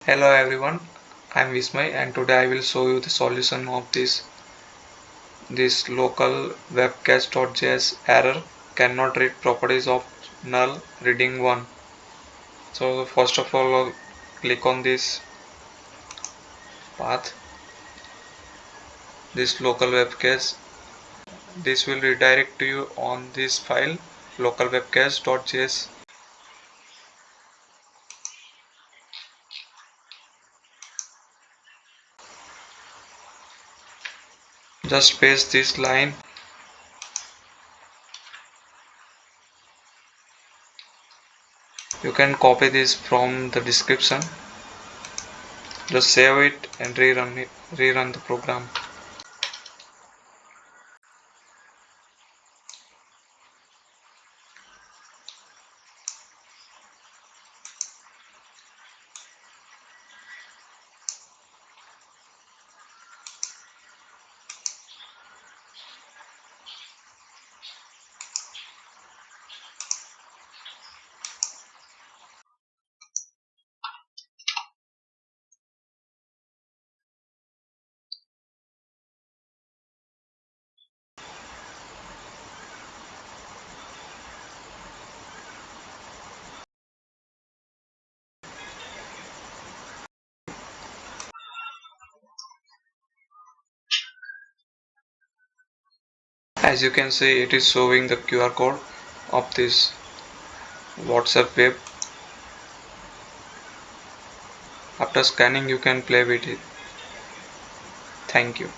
Hello everyone, I am Vismay and today I will show you the solution of this local webcache.js error cannot read properties of null reading 1. So first of all click on this path, this local webcache. This will redirect you on this file local webcache.js. Just paste this line. You can copy this from the description. Just save it and rerun the program. As you can see, it is showing the QR code of this WhatsApp web. After scanning, you can play with it. Thank you.